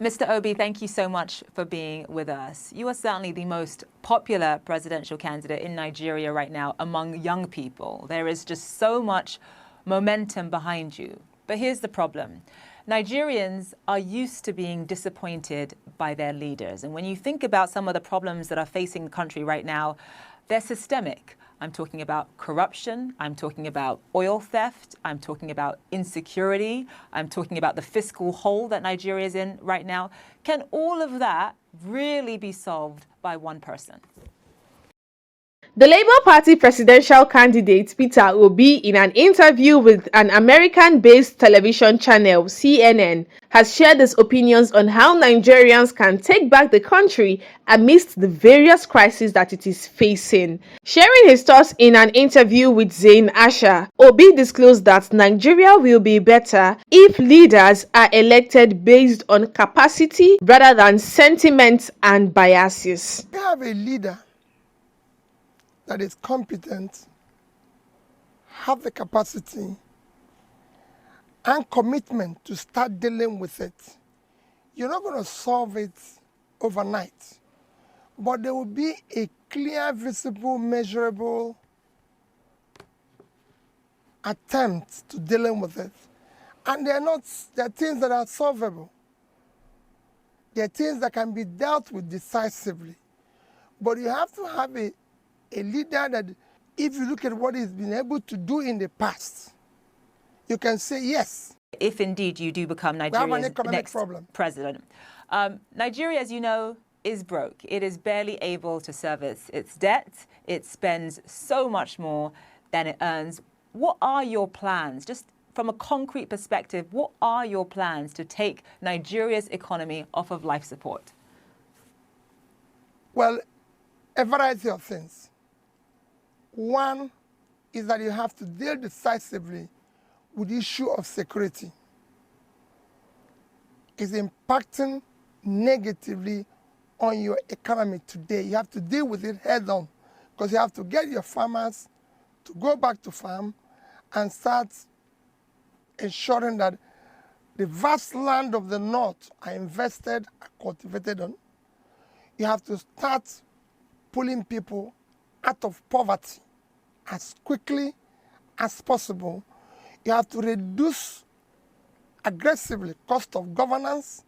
Mr. Obi, thank you so much for being with us. You are certainly the most popular presidential candidate in Nigeria right now among young people. There is just so much momentum behind you. But here's the problem. Nigerians are used to being disappointed by their leaders. And when you think about some of the problems that are facing the country right now, they're systemic. I'm talking about corruption, I'm talking about oil theft, I'm talking about insecurity, I'm talking about the fiscal hole that Nigeria is in right now. Can all of that really be solved by one person? The Labour Party presidential candidate Peter Obi, in an interview with an American-based television channel, CNN, has shared his opinions on how Nigerians can take back the country amidst the various crises that it is facing. Sharing his thoughts in an interview with Zain Asher, Obi disclosed that Nigeria will be better if leaders are elected based on capacity rather than sentiments and biases. We have a leader that is competent, have the capacity and commitment to start dealing with it. You're not going to solve it overnight, but there will be a clear, visible, measurable attempt to dealing with it. And they're things that are solvable. They're things that can be dealt with decisively. But you have to have a leader that, if you look at what he's been able to do in the past, you can say yes. If indeed you do become Nigeria's next president. Nigeria, as you know, is broke. It is barely able to service its debt. It spends so much more than it earns. What are your plans? Just from a concrete perspective, what are your plans to take Nigeria's economy off of life support? Well, a variety of things. One is that you have to deal decisively with the issue of security. It's impacting negatively on your economy today. You have to deal with it head on, because you have to get your farmers to go back to farm and start ensuring that the vast land of the north are invested, are cultivated on. You have to start pulling people out of poverty as quickly as possible. You have to reduce aggressively cost of governance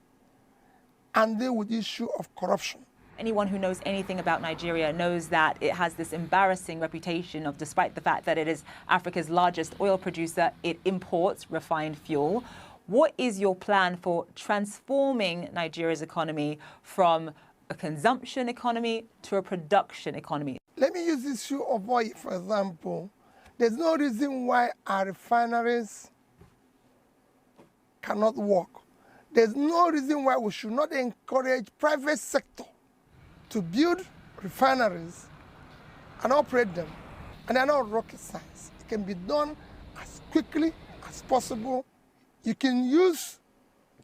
and deal with the issue of corruption. Anyone who knows anything about Nigeria knows that it has this embarrassing reputation of, despite the fact that it is Africa's largest oil producer, it imports refined fuel. What is your plan for transforming Nigeria's economy from a consumption economy to a production economy? Let me use this issue of oil, for example. There's no reason why our refineries cannot work. There's no reason why we should not encourage private sector to build refineries and operate them. And they're not rocket science. It can be done as quickly as possible. You can use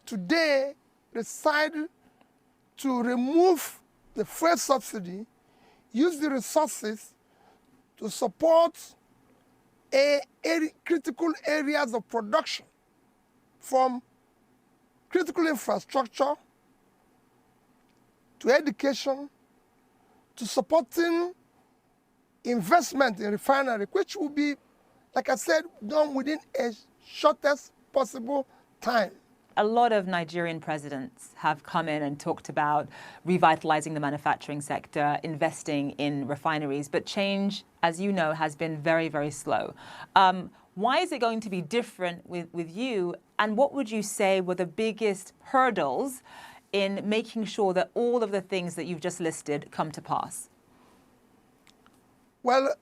today decide to remove the fuel subsidy, use the resources to support critical areas of production, from critical infrastructure to education to supporting investment in refinery, which will be, like I said, done within a shortest possible time. A lot of Nigerian presidents have come in and talked about revitalizing the manufacturing sector, investing in refineries, but change, as you know, has been very, very slow. Why is it going to be different with you? And what would you say were the biggest hurdles in making sure that all of the things that you've just listed come to pass? Well,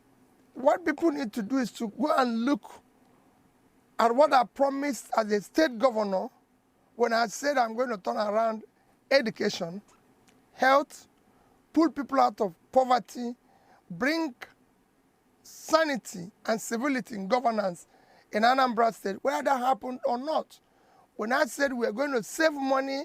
what people need to do is to go and look at what I promised as a state governor when I said I'm going to turn around education, health, pull people out of poverty, bring sanity and civility in governance in Anambra State, whether that happened or not. When I said we're going to save money,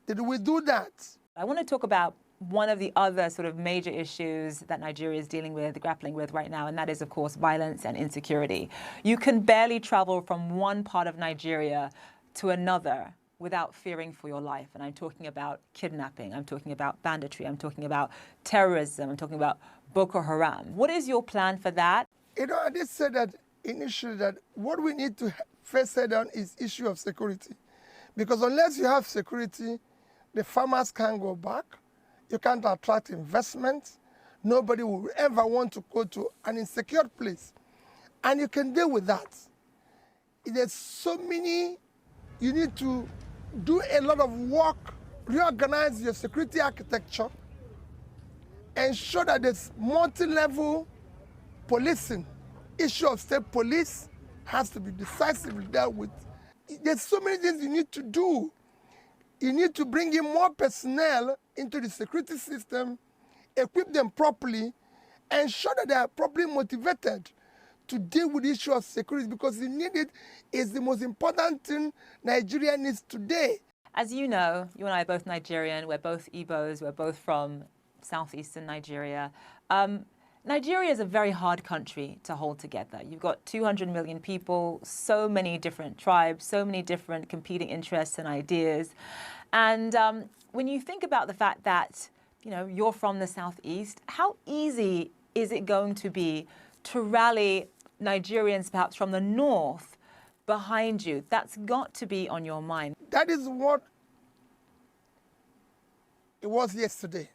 did we do that? I want to talk about one of the other sort of major issues that Nigeria is dealing with, grappling with right now, and that is, of course, violence and insecurity. You can barely travel from one part of Nigeria to another without fearing for your life. And I'm talking about kidnapping, I'm talking about banditry, I'm talking about terrorism, I'm talking about Boko Haram. What is your plan for that? You know, I did say that initially that what we need to first set down is issue of security. Because unless you have security, the farmers can't go back, you can't attract investment, nobody will ever want to go to an insecure place. And you can deal with that. There's so many, you need to do a lot of work, reorganize your security architecture, ensure that there's multi-level policing. Issue of state police has to be decisively dealt with. There's so many things you need to do. You need to bring in more personnel into the security system, equip them properly, ensure that they are properly motivated to deal with the issue of security, because the need it is the most important thing Nigeria needs today. As you know, you and I are both Nigerian, we're both Igbos, we're both from southeastern Nigeria. Nigeria is a very hard country to hold together. You've got 200 million people, so many different tribes, so many different competing interests and ideas. And when you think about the fact that, you know, you're from the southeast, how easy is it going to be to rally Nigerians perhaps from the north behind you? That's got to be on your mind. That is what it was yesterday.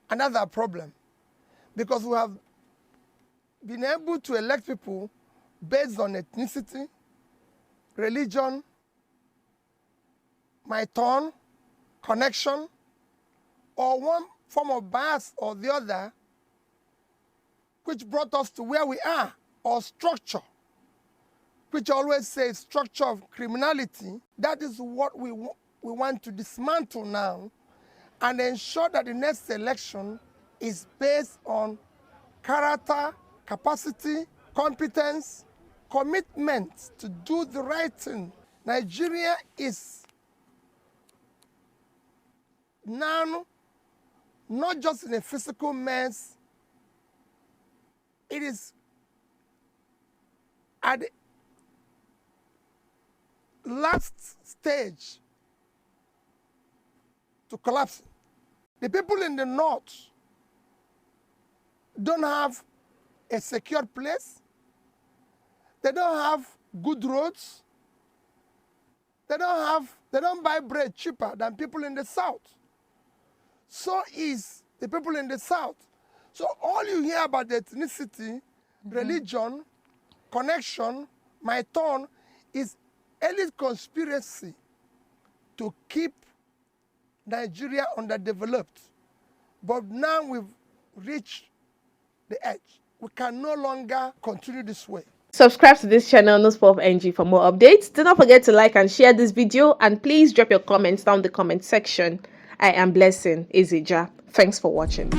Another problem, because we have been able to elect people based on ethnicity, religion, my turn, connection, or one form of bias or the other, which brought us to where we are, or structure, which I always say structure of criminality. That is what we want to dismantle now and ensure that the next election is based on character, capacity, competence, commitment to do the right thing. Nigeria is now not just in a physical mess, it is at the last stage to collapse. The people in the north don't have a secure place. They don't have good roads. They don't buy bread cheaper than people in the south. So is the people in the south. So all you hear about the ethnicity, religion, connection, my turn, is elite conspiracy to keep Nigeria underdeveloped. But now we've reached the edge. We can no longer continue this way. Subscribe to this channel, NewsPop for more updates. Do not forget to like and share this video, and please drop your comments down the comment section. I am Blessing Izija. Thanks for watching.